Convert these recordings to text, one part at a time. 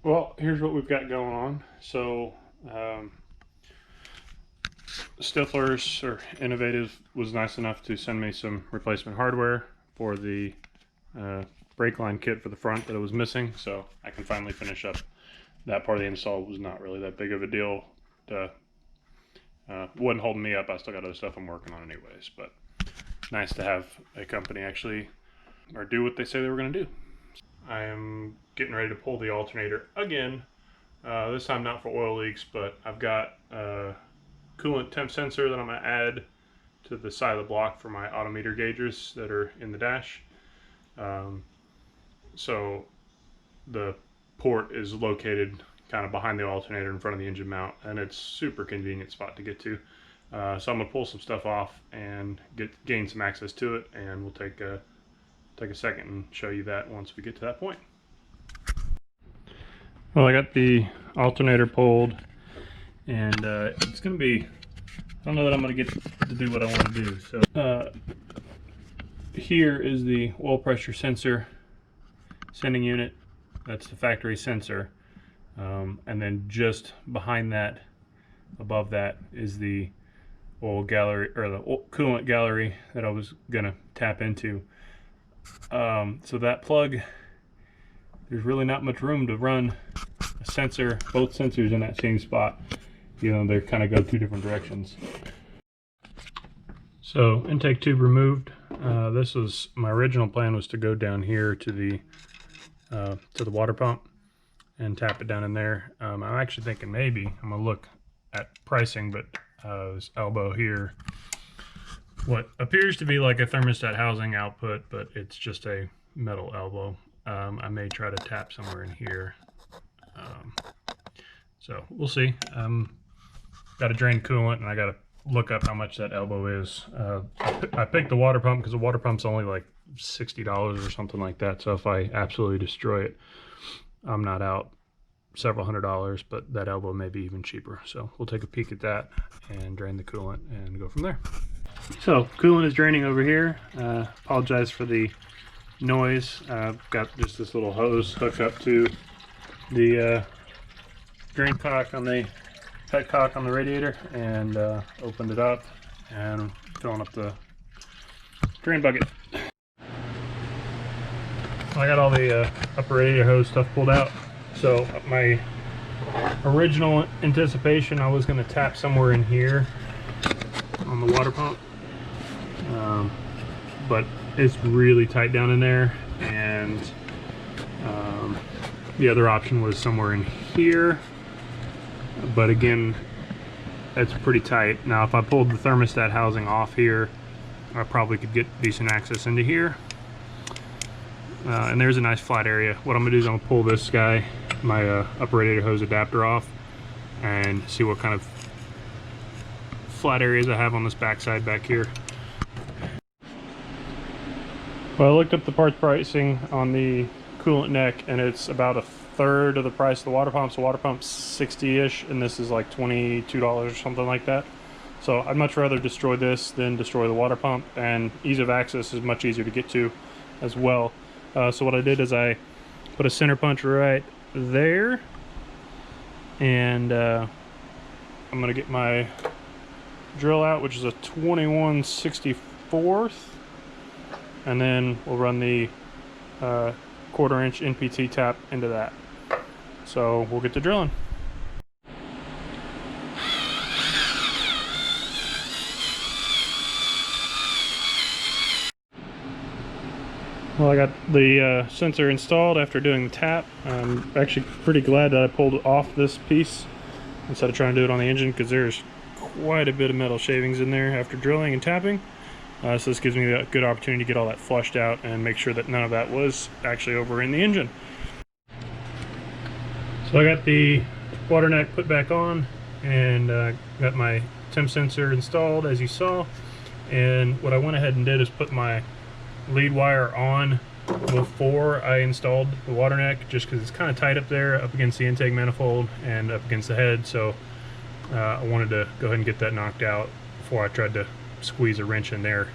Well, here's what we've got going on. So, Stiflers or Innovative was nice enough to send me some replacement hardware for the brake line kit for the front that it was missing, so I can finally finish up that part of the install. It was not really that big of a deal. Wasn't holding me up. I still got other stuff I'm working on anyways, but nice to have a company actually or do what they say they were going to do. I am getting ready to pull the alternator again. This time not for oil leaks, but I've got a coolant temp sensor that I'm going to add to the side of the block for my Autometer gauges that are in the dash. So the port is located kind of behind the alternator in front of the engine mount, and it's super convenient spot to get to. So I'm going to pull some stuff off and gain some access to it, and we'll take a second and show you that once we get to that point. Well, I got the alternator pulled, and it's going to be, I don't know that I'm going to get to do what I want to do. So here is the oil pressure sensor sending unit. That's the factory sensor. And then just behind that, above that, is the oil gallery, or the coolant gallery that I was going to tap into. So that plug, there's really not much room to run a sensor, both sensors in that same spot. You know, they kind of go two different directions. So intake tube removed. This was my original plan, was to go down here to the water pump and tap it down in there. I'm actually thinking maybe I'm gonna look at pricing, but this elbow here, what appears to be like a thermostat housing output, but it's just a metal elbow. I may try to tap somewhere in here. So we'll see. Got to drain coolant, and I got to look up how much that elbow is. I picked the water pump because the water pump's only like $60 or something like that. So if I absolutely destroy it, I'm not out several $100s, but that elbow may be even cheaper. So we'll take a peek at that and drain the coolant and go from there. So coolant is draining over here. Apologize for the noise. I've got just this little hose hooked up to the drain cock on the petcock on the radiator, and opened it up and filling up the drain bucket. I got all the upper radiator hose stuff pulled out. So my original anticipation, I was going to tap somewhere in here on the water pump, but it's really tight down in there, and the other option was somewhere in here, but again, it's pretty tight. Now if I pulled the thermostat housing off here, I probably could get decent access into here. And there's a nice flat area. What I'm gonna do is I'm gonna pull this guy, my upper radiator hose adapter, off and see what kind of flat areas I have on this backside back here. Well, I looked up the parts pricing on the coolant neck, and it's about a third of the price of the water pump. So water pump's 60-ish, and this is like $22 or something like that. So I'd much rather destroy this than destroy the water pump, and ease of access is much easier to get to as well. So what I did is I put a center punch right there, and I'm going to get my drill out, which is a 21/64, and then we'll run the 1/4 inch NPT tap into that. So we'll get to drilling. Well, I got the sensor installed after doing the tap. I'm actually pretty glad that I pulled off this piece instead of trying to do it on the engine, because there's quite a bit of metal shavings in there after drilling and tapping. So this gives me a good opportunity to get all that flushed out and make sure that none of that was actually over in the engine. So I got the water neck put back on, and got my temp sensor installed, as you saw. And what I went ahead and did is put my lead wire on before I installed the water neck, just because it's kind of tight up there, up against the intake manifold and up against the head. So I wanted to go ahead and get that knocked out before I tried to squeeze a wrench in there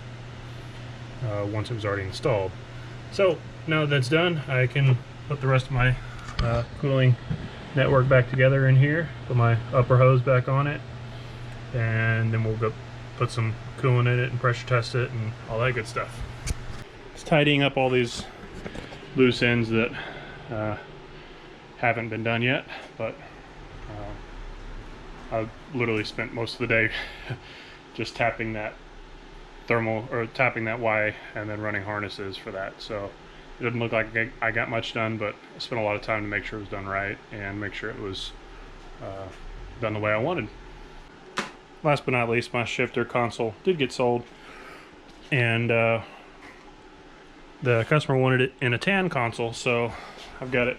once it was already installed. So now that that's done, I can put the rest of my cooling network back together in here, put my upper hose back on it, and then we'll go put some coolant in it and pressure test it and all that good stuff. Just tidying up all these loose ends that haven't been done yet, but I literally spent most of the day just tapping that thermal, or tapping that Y, and then running harnesses for that. So it doesn't look like I got much done, but I spent a lot of time to make sure it was done right and make sure it was done the way I wanted. Last but not least, my shifter console did get sold, and the customer wanted it in a tan console, so I've got it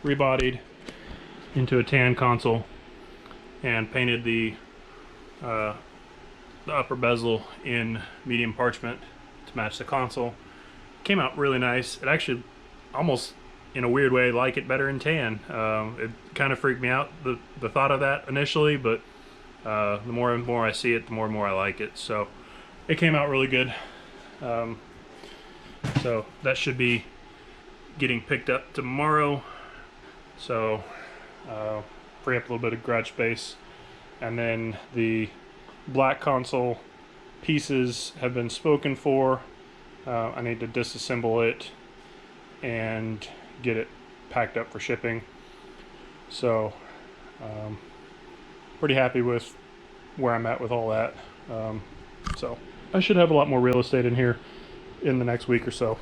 rebodied into a tan console and painted the upper bezel in medium parchment to match the console. Came out really nice. It actually almost, in a weird way, like it better in tan. It kind of freaked me out, the thought of that initially, but the more and more I see it, the more and more I like it. So it came out really good. So that should be getting picked up tomorrow. So free up a little bit of garage space. And then the black console pieces have been spoken for. I need to disassemble it and get it packed up for shipping. So pretty happy with where I'm at with all that. So I should have a lot more real estate in here in the next week or so.